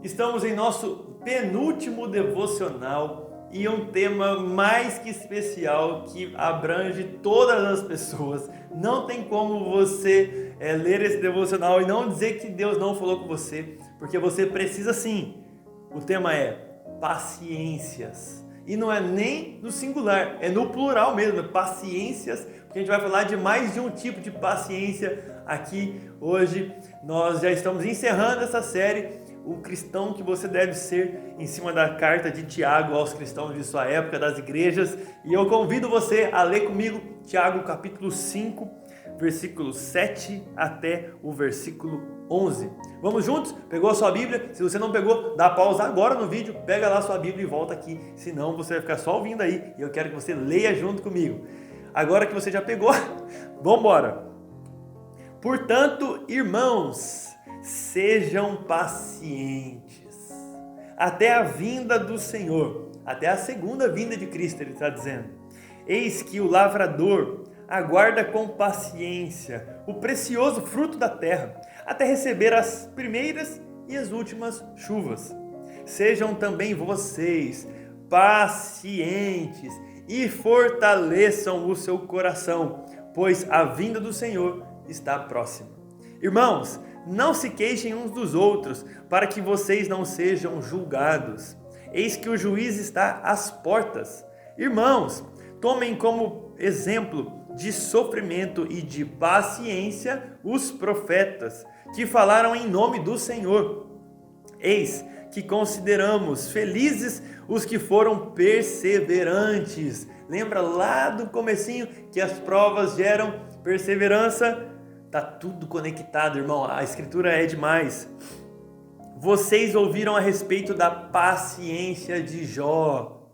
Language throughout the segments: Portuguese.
Estamos em nosso penúltimo devocional e um tema mais que especial que abrange todas as pessoas. Não tem como você ler esse devocional e não dizer que Deus não falou com você, porque você precisa sim. O tema é paciências. E não é nem no singular, é no plural mesmo, paciências, porque a gente vai falar de mais de um tipo de paciência aqui hoje. Nós já estamos encerrando essa série, o cristão que você deve ser, em cima da carta de Tiago aos cristãos de sua época, das igrejas. E eu convido você a ler comigo Tiago capítulo 5, versículo 7 até o versículo 11. Vamos juntos? Pegou a sua Bíblia? Se você não pegou, dá pausa agora no vídeo, pega lá a sua Bíblia e volta aqui, senão você vai ficar só ouvindo aí, e eu quero que você leia junto comigo. Agora que você já pegou, vamos embora. Portanto, irmãos, sejam pacientes até a vinda do Senhor, até a segunda vinda de Cristo, ele está dizendo. Eis que o lavrador aguarda com paciência o precioso fruto da terra, até receber as primeiras e as últimas chuvas. Sejam também vocês pacientes e fortaleçam o seu coração, pois a vinda do Senhor está próxima. Irmãos, não se queixem uns dos outros, para que vocês não sejam julgados. Eis que o juiz está às portas. Irmãos, tomem como exemplo de sofrimento e de paciência os profetas, que falaram em nome do Senhor. Eis que consideramos felizes os que foram perseverantes. Lembra lá do comecinho que as provas geram perseverança? Tá tudo conectado, irmão. A escritura é demais. Vocês ouviram a respeito da paciência de Jó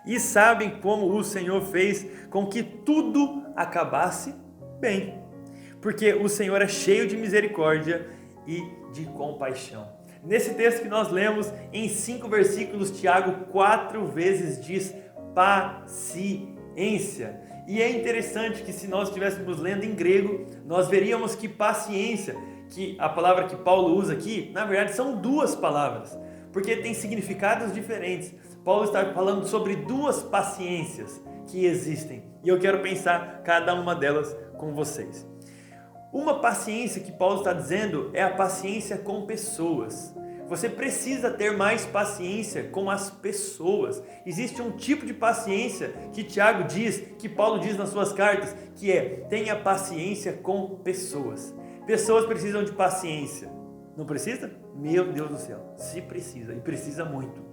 e sabem como o Senhor fez com que tudo acabasse bem, porque o Senhor é cheio de misericórdia e de compaixão. Nesse texto que nós lemos, em 5 versículos, Tiago 4 vezes diz paciência. E é interessante que, se nós estivéssemos lendo em grego, nós veríamos que paciência, que a palavra que Paulo usa aqui, na verdade são duas palavras, porque tem significados diferentes. Paulo está falando sobre duas paciências que existem, e eu quero pensar cada uma delas com vocês. Uma paciência que Paulo está dizendo é a paciência com pessoas. Você precisa ter mais paciência com as pessoas. Existe um tipo de paciência que Tiago diz, que Paulo diz nas suas cartas, que é: tenha paciência com pessoas. Pessoas precisam de paciência. Não precisa? Meu Deus do céu, se precisa, e precisa muito.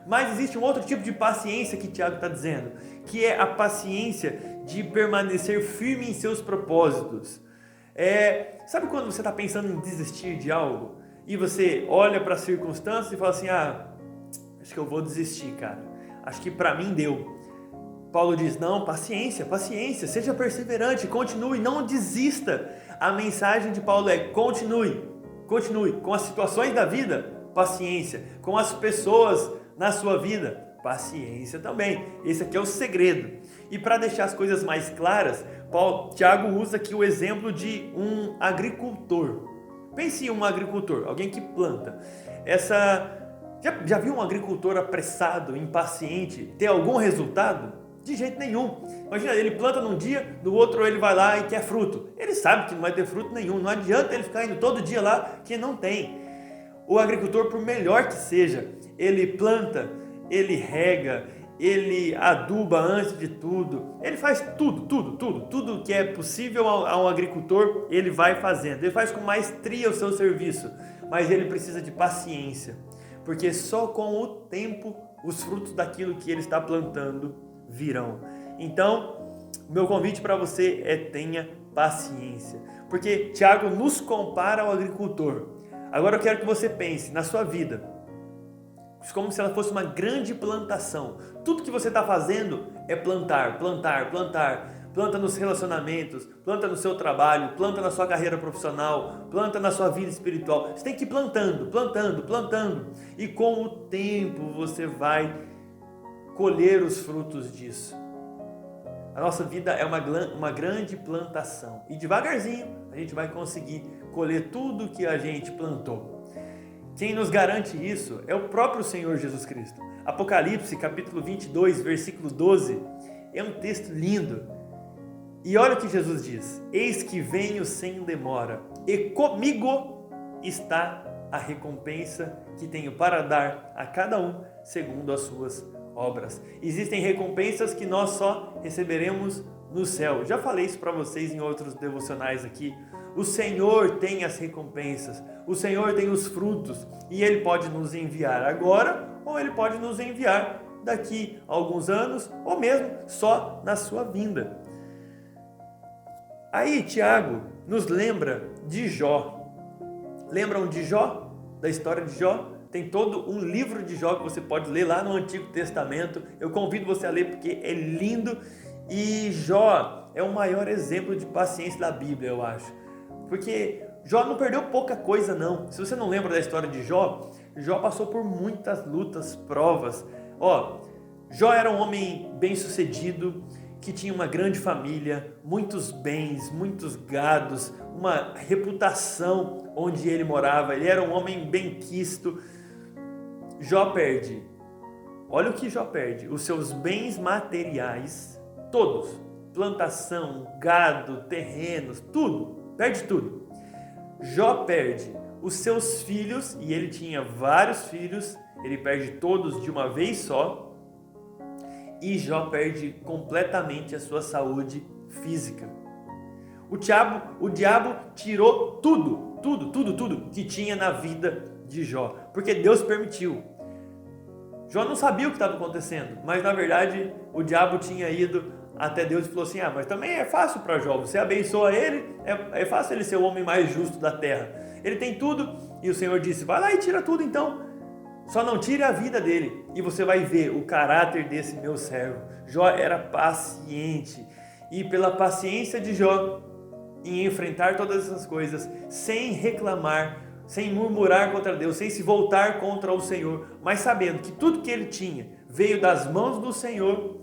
Mas existe um outro tipo de paciência que Tiago está dizendo, que é a paciência de permanecer firme em seus propósitos. Sabe quando você está pensando em desistir de algo e você olha para as circunstâncias e fala assim: acho que eu vou desistir, cara, acho que para mim deu. Paulo diz: não, paciência, paciência, seja perseverante, continue, não desista. A mensagem de Paulo é: continue com as situações da vida, paciência, com as pessoas na sua vida, paciência também. Esse aqui é o segredo. E para deixar as coisas mais claras, Tiago usa aqui o exemplo de um agricultor. Pense em um agricultor, alguém que planta. Já viu um agricultor apressado, impaciente, ter algum resultado? De jeito nenhum. Imagina, ele planta num dia, no outro ele vai lá e quer fruto. Ele sabe que não vai ter fruto nenhum, não adianta ele ficar indo todo dia lá que não tem. O agricultor, por melhor que seja, ele planta, ele rega, ele aduba antes de tudo, ele faz tudo que é possível a um agricultor, ele vai fazendo, ele faz com maestria o seu serviço, mas ele precisa de paciência, porque só com o tempo os frutos daquilo que ele está plantando virão. Então, meu convite para você é: tenha paciência, porque Tiago nos compara ao agricultor. Agora eu quero que você pense na sua vida como se ela fosse uma grande plantação. Tudo que você está fazendo é plantar. Planta nos relacionamentos, planta no seu trabalho, planta na sua carreira profissional, planta na sua vida espiritual. Você tem que ir plantando. E com o tempo você vai colher os frutos disso. A nossa vida é uma grande plantação. E devagarzinho a gente vai conseguir colher tudo que a gente plantou. Quem nos garante isso é o próprio Senhor Jesus Cristo. Apocalipse, capítulo 22, versículo 12, é um texto lindo. E olha o que Jesus diz: eis que venho sem demora, e comigo está a recompensa que tenho para dar a cada um segundo as suas obras. Existem recompensas que nós só receberemos no céu. Já falei isso para vocês em outros devocionais aqui. O Senhor tem as recompensas, o Senhor tem os frutos, e Ele pode nos enviar agora, ou Ele pode nos enviar daqui a alguns anos, ou mesmo só na sua vinda. Aí Tiago nos lembra de Jó. Lembram de Jó? Da história de Jó? Tem todo um livro de Jó que você pode ler lá no Antigo Testamento. Eu convido você a ler porque é lindo. E Jó é o maior exemplo de paciência da Bíblia, eu acho. Porque Jó não perdeu pouca coisa, não. Se você não lembra da história de Jó, Jó passou por muitas lutas, provas. Jó era um homem bem-sucedido, que tinha uma grande família, muitos bens, muitos gados, uma reputação onde ele morava. Ele era um homem bem-quisto. Jó perde. Olha o que Jó perde: os seus bens materiais, todos, plantação, gado, terrenos, tudo. Perde tudo. Jó perde os seus filhos, e ele tinha vários filhos, ele perde todos de uma vez só. E Jó perde completamente a sua saúde física. O diabo tirou tudo que tinha na vida de Jó, porque Deus permitiu. Jó não sabia o que estava acontecendo, mas na verdade o diabo tinha ido até Deus e falou assim: mas também é fácil para Jó, você abençoa ele, é fácil ele ser o homem mais justo da terra. Ele tem tudo. E o Senhor disse: vai lá e tira tudo então. Só não tire a vida dele, e você vai ver o caráter desse meu servo. Jó era paciente, e pela paciência de Jó em enfrentar todas essas coisas, sem reclamar, sem murmurar contra Deus, sem se voltar contra o Senhor, mas sabendo que tudo que ele tinha veio das mãos do Senhor.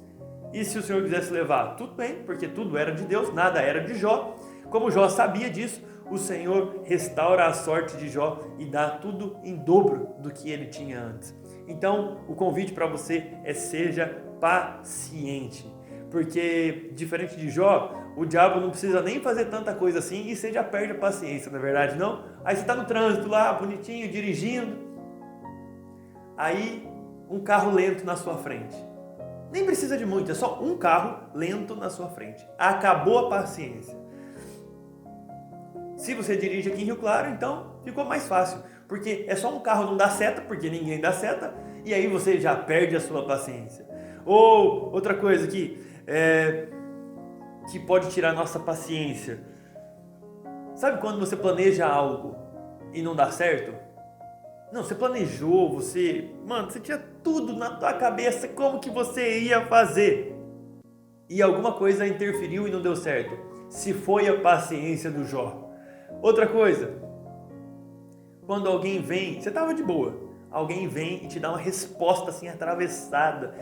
E se o Senhor quisesse levar, tudo bem, porque tudo era de Deus, nada era de Jó. Como Jó sabia disso, o Senhor restaura a sorte de Jó e dá tudo em dobro do que ele tinha antes. Então, o convite para você é: seja paciente. Porque, diferente de Jó, o diabo não precisa nem fazer tanta coisa assim e você já perde a paciência, não é verdade, não? Aí você está no trânsito lá, bonitinho, dirigindo. Aí, um carro lento na sua frente. Nem precisa de muito, é só um carro lento na sua frente. Acabou a paciência. Se você dirige aqui em Rio Claro, então ficou mais fácil, porque é só um carro não dá seta, porque ninguém dá seta, e aí você já perde a sua paciência. Ou outra coisa que pode tirar a nossa paciência. Sabe quando você planeja algo e não dá certo? Não, você planejou, você tinha tudo na tua cabeça como que você ia fazer, e alguma coisa interferiu e não deu certo. Se foi a paciência do Jó. Outra coisa, quando alguém vem, você estava de boa, alguém vem e te dá uma resposta assim atravessada,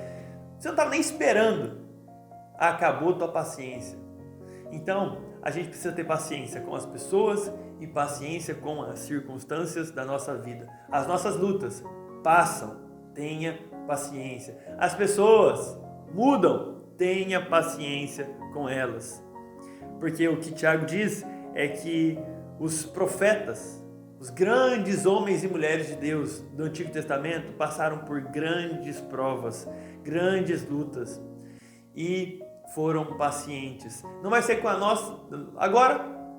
você não estava nem esperando, acabou tua paciência. Então, a gente precisa ter paciência com as pessoas e paciência com as circunstâncias da nossa vida. As nossas lutas passam, tenha paciência. As pessoas mudam, tenha paciência com elas. Porque o que Tiago diz é que os profetas, os grandes homens e mulheres de Deus do Antigo Testamento passaram por grandes provas, grandes lutas e foram pacientes. Não vai ser com a nossa...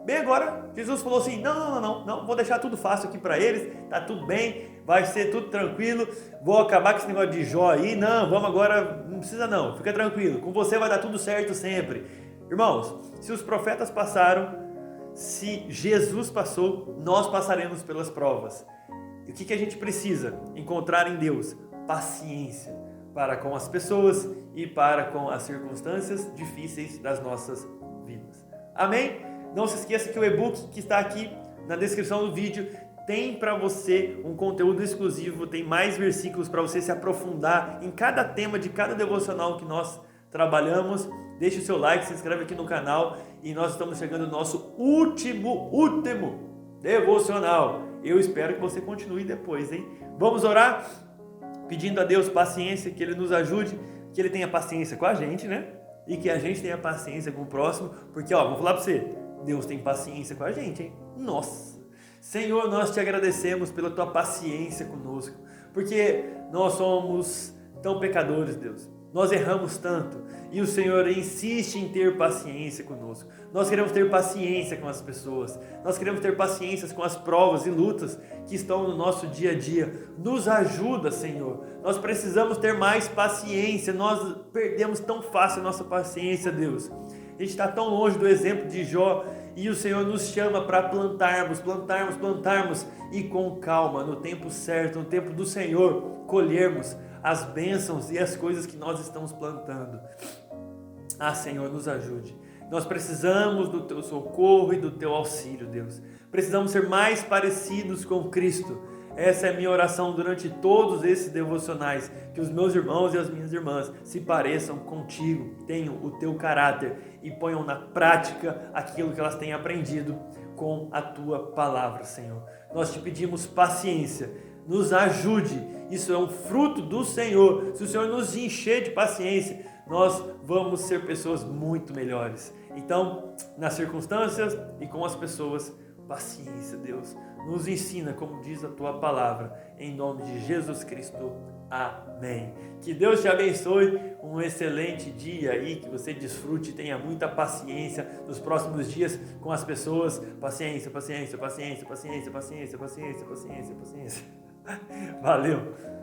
Bem agora, Jesus falou assim: não, vou deixar tudo fácil aqui para eles, tá tudo bem, vai ser tudo tranquilo, vou acabar com esse negócio de Jó aí, vamos agora, não precisa não, fica tranquilo, com você vai dar tudo certo sempre. Irmãos, se os profetas passaram, se Jesus passou, nós passaremos pelas provas. E o que a gente precisa encontrar em Deus? Paciência para com as pessoas e para com as circunstâncias difíceis das nossas vidas. Amém? Não se esqueça que o e-book que está aqui na descrição do vídeo tem para você um conteúdo exclusivo, tem mais versículos para você se aprofundar em cada tema de cada devocional que nós trabalhamos. Deixe o seu like, se inscreve aqui no canal, e nós estamos chegando no nosso último devocional. eu espero que você continue depois, hein? Vamos orar pedindo a Deus paciência, que Ele nos ajude, que Ele tenha paciência com a gente, né? E que a gente tenha paciência com o próximo, porque, vou falar para você, Deus tem paciência com a gente, hein? Nossa! Senhor, nós te agradecemos pela tua paciência conosco, porque nós somos tão pecadores, Deus. Nós erramos tanto e o Senhor insiste em ter paciência conosco. Nós queremos ter paciência com as pessoas. Nós queremos ter paciência com as provas e lutas que estão no nosso dia a dia. Nos ajuda, Senhor. Nós precisamos ter mais paciência. Nós perdemos tão fácil a nossa paciência, Deus. A gente está tão longe do exemplo de Jó e o Senhor nos chama para plantarmos e com calma, no tempo certo, no tempo do Senhor, colhermos as bênçãos e as coisas que nós estamos plantando. Senhor, nos ajude. Nós precisamos do teu socorro e do teu auxílio, Deus. Precisamos ser mais parecidos com Cristo. Essa é a minha oração durante todos esses devocionais, que os meus irmãos e as minhas irmãs se pareçam contigo, tenham o teu caráter e ponham na prática aquilo que elas têm aprendido com a tua palavra, Senhor. Nós te pedimos paciência, nos ajude, isso é um fruto do Senhor. Se o Senhor nos encher de paciência, nós vamos ser pessoas muito melhores. Então, nas circunstâncias e com as pessoas, paciência, Deus. Nos ensina, como diz a tua palavra, em nome de Jesus Cristo. Amém. Que Deus te abençoe, um excelente dia aí, que você desfrute e tenha muita paciência nos próximos dias com as pessoas. Paciência. Valeu.